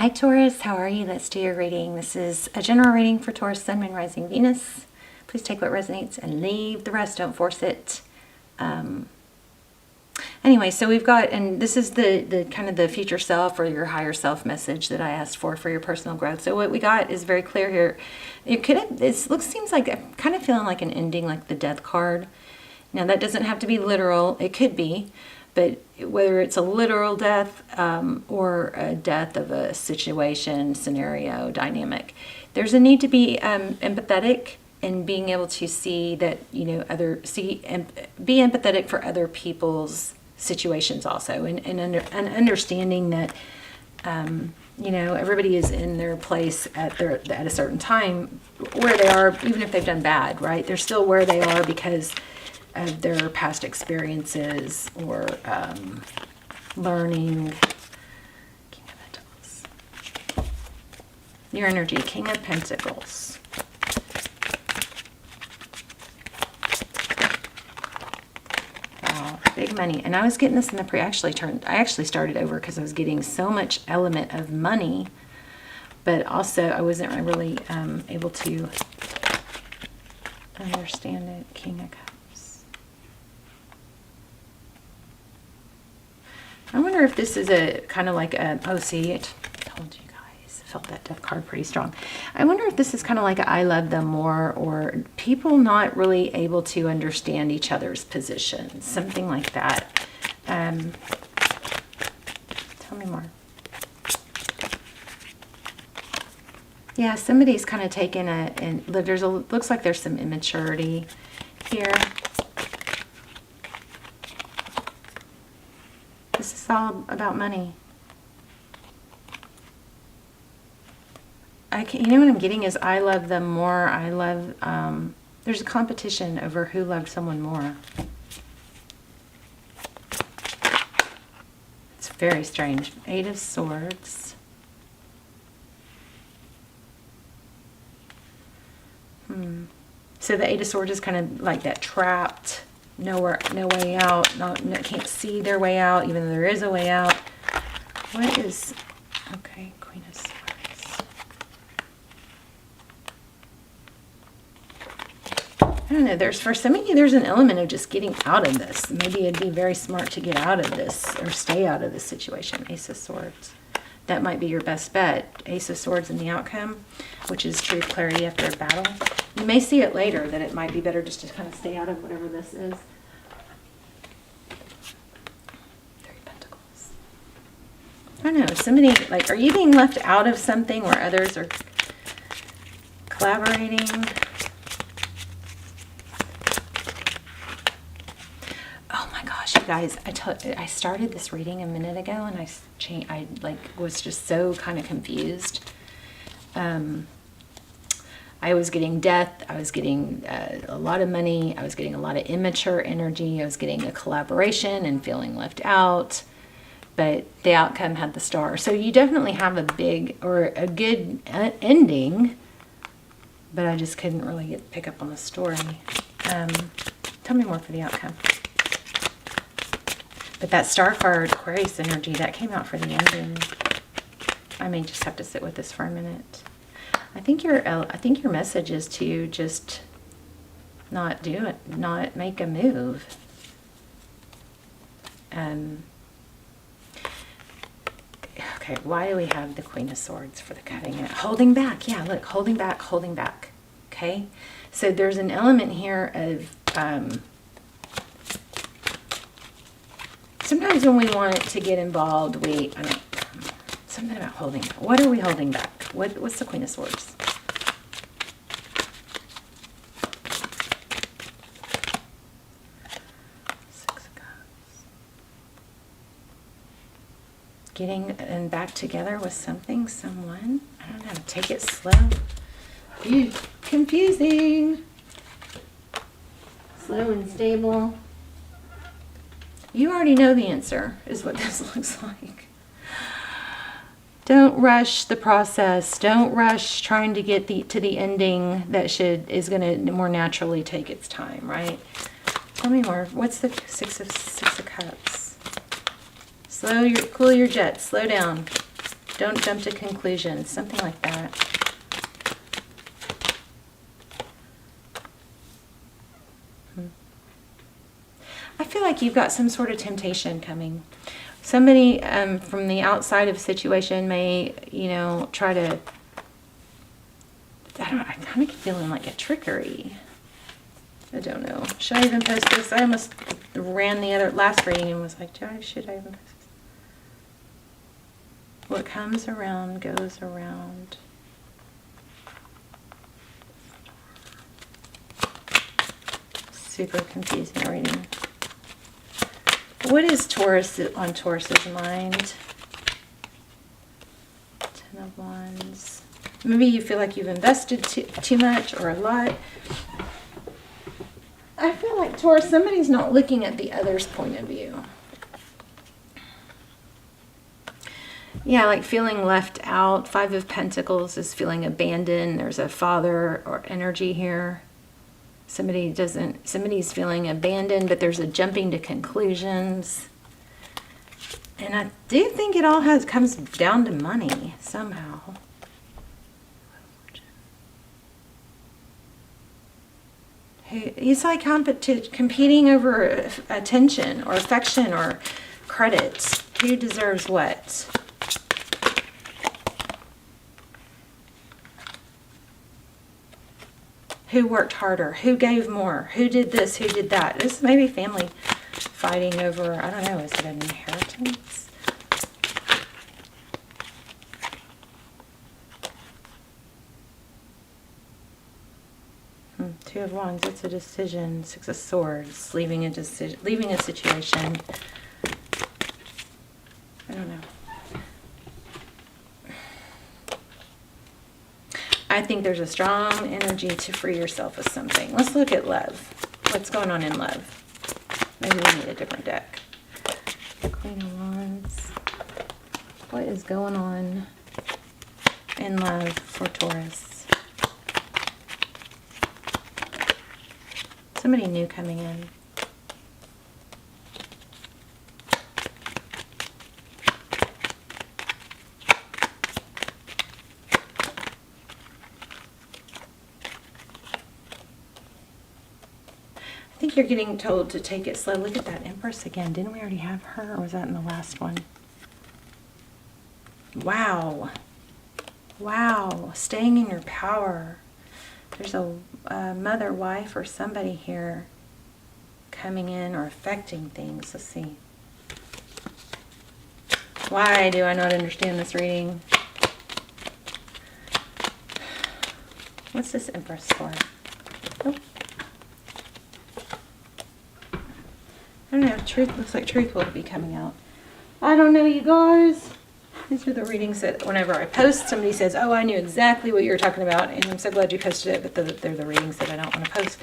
Hi Taurus, how are you? Let's do your reading. This is a general reading for Taurus, Sun, Moon, Rising, Venus. Please take what resonates and leave the rest. Don't force it. Anyway, so we've got, and this is the kind of the future self or your higher self message that I asked for your personal growth. So what we got is very clear here. Seems like I'm kind of feeling like an ending, like the death card. Now that doesn't have to be literal. It could be. But whether it's a literal death or a death of a situation, scenario, dynamic, there's a need to be empathetic and being able to see that, be empathetic for other people's situations also, and understanding that, everybody is in their place at a certain time where they are, even if they've done bad, right? They're still where they are because of their past experiences or learning. King of Pentacles. Your energy, King of Pentacles. Wow, big money. And I was getting this in the I actually started over because I was getting so much element of money, but also I wasn't really able to understand it. King of Cups. I wonder if this is a kind of like a, I told you guys, I felt that death card pretty strong. I wonder if this is kind of like a I love them more, or people not really able to understand each other's positions, something like that. Tell me more. Yeah, somebody's kind of taken looks like there's some immaturity here. This is all about money. What I'm getting is I love them more. There's a competition over who loved someone more. It's very strange. Eight of Swords. So the Eight of Swords is kind of like that trapped, no way out, can't see their way out, even though there is a way out. What is, okay, Queen of Swords. I don't know, for some of you, there's an element of just getting out of this. Maybe it'd be very smart to get out of this or stay out of this situation. Ace of Swords. That might be your best bet. Ace of Swords in the outcome, which is truth, clarity after a battle. You may see it later that it might be better just to kind of stay out of whatever this is. Three Pentacles. I don't know. Somebody, are you being left out of something where others are collaborating? Oh my gosh, you guys! I started this reading a minute ago, and I was just so kind of confused. I was getting death, I was getting a lot of money, I was getting a lot of immature energy, I was getting a collaboration and feeling left out, but the outcome had the Star. So you definitely have a good ending, but I just couldn't really pick up on the story. Tell me more for the outcome. But that Star card, Aquarius energy, that came out for the ending. I may just have to sit with this for a minute. I think your message is to just not do it, not make a move. Okay, why do we have the Queen of Swords for the cutting it? Holding back, yeah, look, holding back. Okay, so there's an element here of sometimes when we want to get involved, something about holding back. What are we holding back? What's the Queen of Swords? Six of Cups. Getting back together with someone. I don't know. Take it slow. Confusing. Slow and stable. You already know the answer, is what this looks like. Don't rush the process. Don't rush trying to get to the ending that is going to more naturally take its time, right? Tell me more. What's the Six of Cups? Cool your jets. Slow down. Don't jump to conclusions. Something like that. I feel like you've got some sort of temptation coming. Somebody from the outside of the situation may, you know, try to, I'm kind of feeling like a trickery. I don't know. Should I even post this? I almost ran the last reading and was like, should I even post this? What comes around goes around. Super confusing reading. What is Taurus on Taurus's mind? 10 of Wands. Maybe you feel like you've invested too much or a lot. I feel like Taurus, somebody's not looking at the other's point of view. Yeah, like feeling left out. 5 of Pentacles is feeling abandoned. There's a father or energy here. Somebody's feeling abandoned, but there's a jumping to conclusions. And I do think it all comes down to money somehow. He's like competing over attention or affection or credit. Who deserves what? Who worked harder? Who gave more? Who did this? Who did that? This may be family fighting over, I don't know, is it an inheritance? Two of Wands, it's a decision. 6 of Swords, leaving a situation. I don't know. I think there's a strong energy to free yourself of something. Let's look at love. What's going on in love? Maybe we need a different deck. Queen of Wands. What is going on in love for Taurus? Somebody new coming in. I think you're getting told to take it slow. Look at that Empress again. Didn't we already have her, or was that in the last one? Wow. Wow. Staying in your power. There's a mother, wife, or somebody here coming in or affecting things. Let's see. Why do I not understand this reading? What's this Empress for? Oh. I don't know, truth looks like truth will be coming out. I don't know, you guys. These are the readings that whenever I post, somebody says, oh, I knew exactly what you were talking about, and I'm so glad you posted it, but they're the readings that I don't want to post.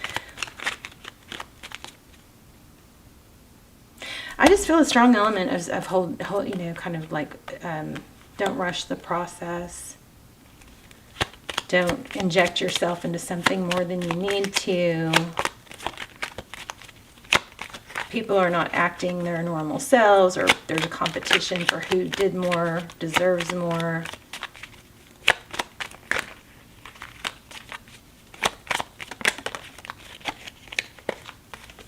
I just feel a strong element of hold, you know, kind of like, don't rush the process. Don't inject yourself into something more than you need to. People are not acting their normal selves, or there's a competition for who did more, deserves more.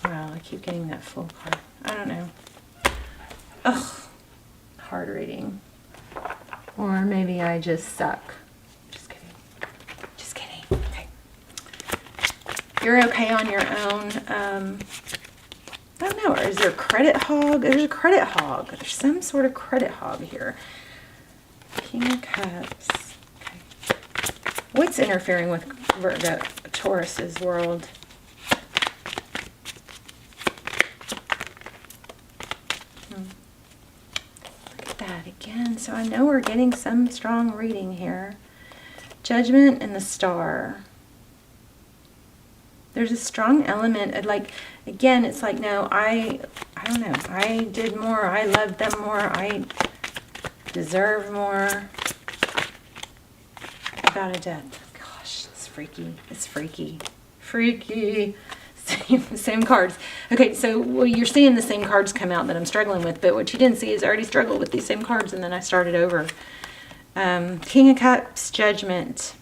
Wow, I keep getting that full card. I don't know. Ugh, hard reading. Or maybe I just suck. Just kidding. Just kidding. Okay. You're okay on your own. I don't know, or is there a credit hog? There's a credit hog. There's some sort of credit hog here. King of Cups. Okay. What's interfering with Virgo, Taurus's world? Look at that again. So I know we're getting some strong reading here. Judgment and the Star. There's a strong element of, like, again, it's like, no, I don't know. I did more. I loved them more. I deserve more. About a death. Gosh, it's freaky. It's freaky. Freaky. Same cards. Okay, so well, you're seeing the same cards come out that I'm struggling with, but what you didn't see is I already struggled with these same cards, and then I started over. King of Cups, Judgment.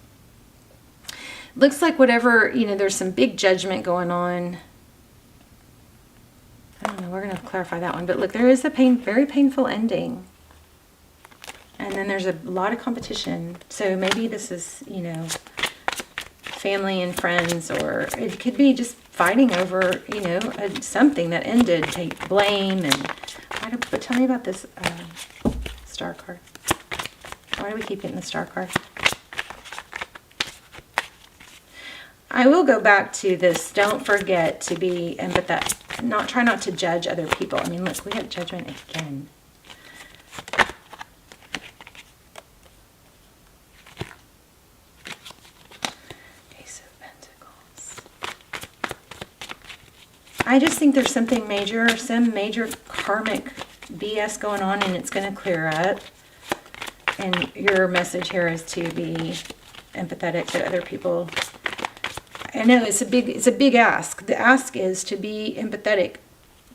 Looks like whatever, there's some big judgment going on. I don't know, we're going to clarify that one. But look, there is a very painful ending. And then there's a lot of competition. So maybe this is, family and friends, or it could be just fighting over, something that ended. Take blame and... But tell me about this star card. Why do we keep getting the star card? I will go back to this. Don't forget to be empathetic. Try not to judge other people. I mean, look, we have judgment again. Ace of Pentacles. I just think there's something major, some major karmic BS going on, and it's going to clear up. And your message here is to be empathetic to other people. I know it's a big ask. The ask is to be empathetic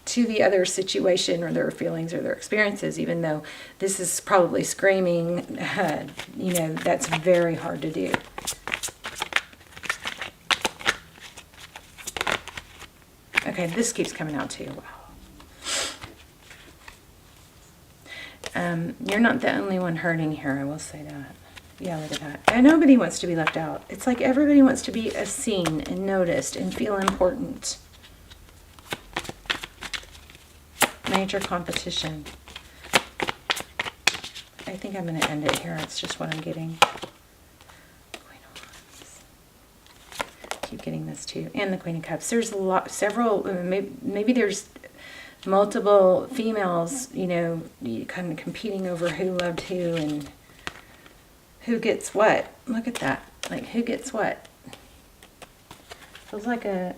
to the other situation or their feelings or their experiences, even though this is probably screaming, that's very hard to do. Okay, this keeps coming out too. Wow. You're not the only one hurting here, I will say that. Yeah, look at that. And nobody wants to be left out. It's like everybody wants to be seen and noticed and feel important. Major competition. I think I'm going to end it here. It's just what I'm getting. Queen of Wands. Keep getting this too. And the Queen of Cups. There's maybe there's multiple females, kind of competing over who loved who and who gets what. Look at that. Like, who gets what? Feels like a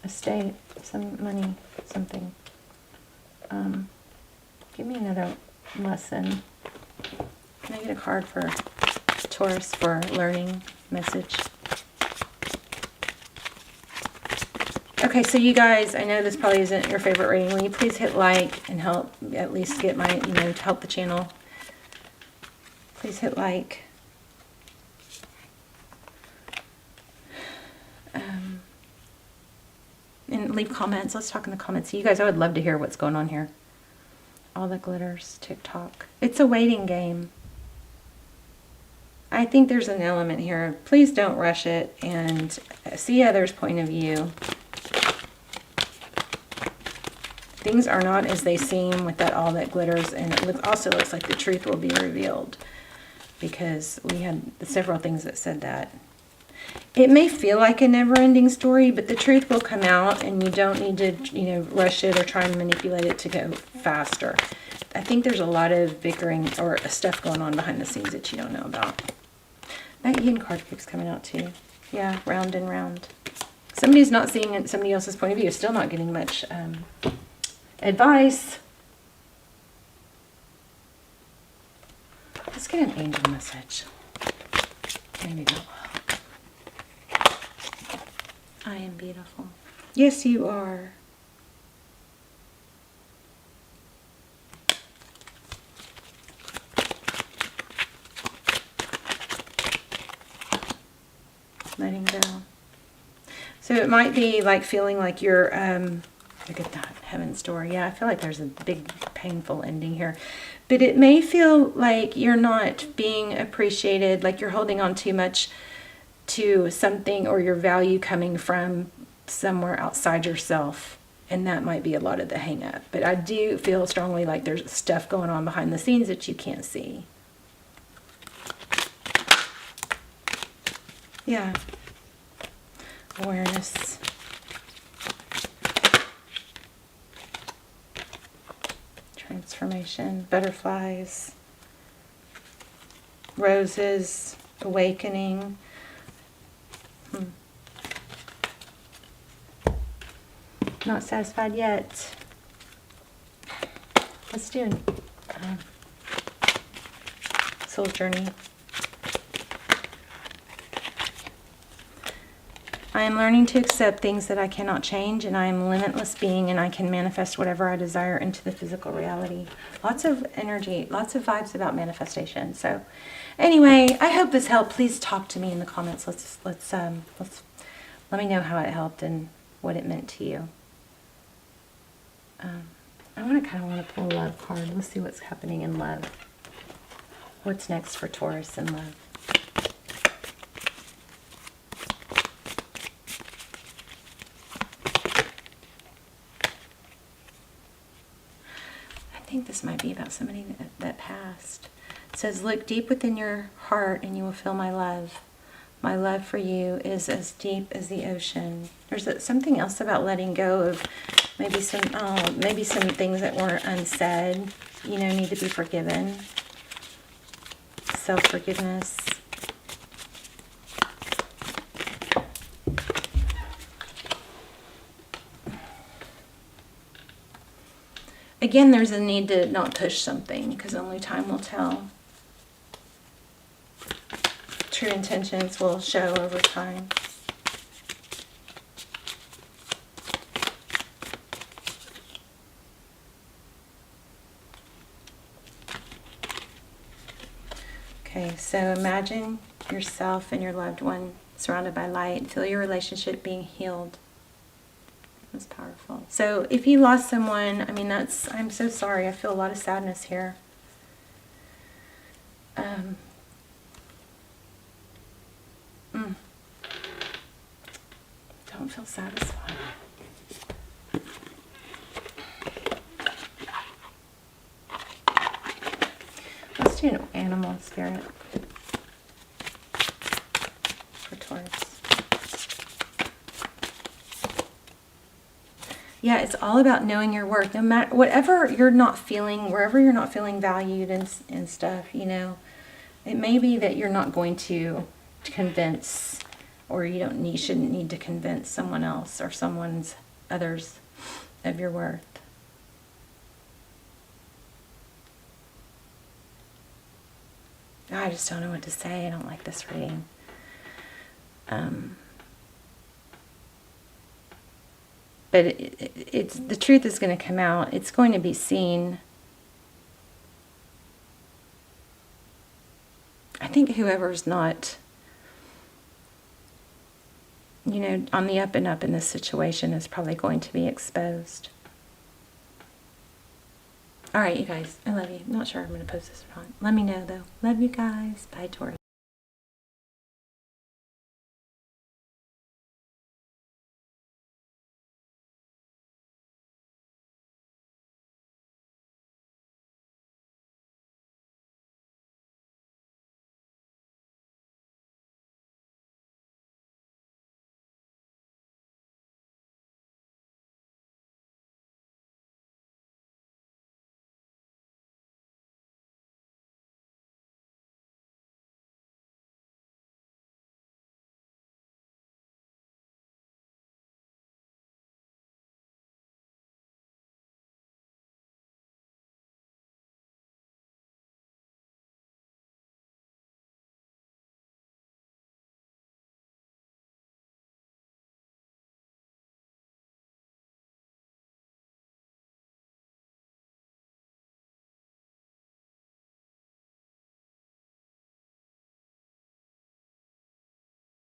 estate, some money, something. Give me another lesson. Can I get a card for Taurus for learning message? Okay, so you guys, I know this probably isn't your favorite reading. Will you please hit like and help at least get my, to help the channel? Please hit like. And leave comments. Let's talk in the comments. You guys, I would love to hear what's going on here. All the glitters, TikTok. It's a waiting game. I think there's an element here. Please don't rush it and see others' point of view. Things are not as they seem with all that glitters, and it also looks like the truth will be revealed, because we had several things that said that. It may feel like a never-ending story, but the truth will come out, and you don't need to, rush it or try and manipulate it to go faster. I think there's a lot of bickering or stuff going on behind the scenes that you don't know about. That yin card keeps coming out too. Yeah, round and round. Somebody's not seeing it, somebody else's point of view. Still not getting much advice. Let's get an angel message. Maybe not. I am beautiful. Yes, you are. Letting go. So it might be like feeling like you're, look at that, Heaven's Door. Yeah, I feel like there's a big painful ending here. But it may feel like you're not being appreciated, like you're holding on too much to something, or your value coming from somewhere outside yourself. And that might be a lot of the hang up. But I do feel strongly like there's stuff going on behind the scenes that you can't see. Yeah. Awareness. Transformation. Butterflies. Roses. Awakening. Not satisfied yet. Let's do a soul journey. I am learning to accept things that I cannot change, and I am a limitless being, and I can manifest whatever I desire into the physical reality. Lots of energy, lots of vibes about manifestation. So anyway, I hope this helped. Please talk to me in the comments. Let's let me know how it helped and what it meant to you. I kind of want to pull a love card. Let's see what's happening in love. What's next for Taurus in love? I think this might be about somebody that passed. It says, look deep within your heart and you will feel my love. My love for you is as deep as the ocean. There's something else about letting go of maybe some things that weren't unsaid, you know, need to be forgiven. Self-forgiveness. Again, there's a need to not push something because only time will tell. True intentions will show over time. Okay, so imagine yourself and your loved one surrounded by light. Feel your relationship being healed. That's powerful. So if you lost someone, I mean, I'm so sorry. I feel a lot of sadness here. Don't feel satisfied. Let's do an animal spirit for Taurus. Yeah, it's all about knowing your worth. No matter whatever you're not feeling, wherever you're not feeling valued and stuff, you know, it may be that you're not going to convince, or you shouldn't need to convince someone else or others of your worth. I just don't know what to say. I don't like this reading. But it's the truth is going to come out. It's going to be seen. I think whoever's not, you know, on the up and up in this situation is probably going to be exposed. All right, you guys. I love you. I'm not sure I'm going to post this or not. Let me know, though. Love you guys. Bye, Taurus.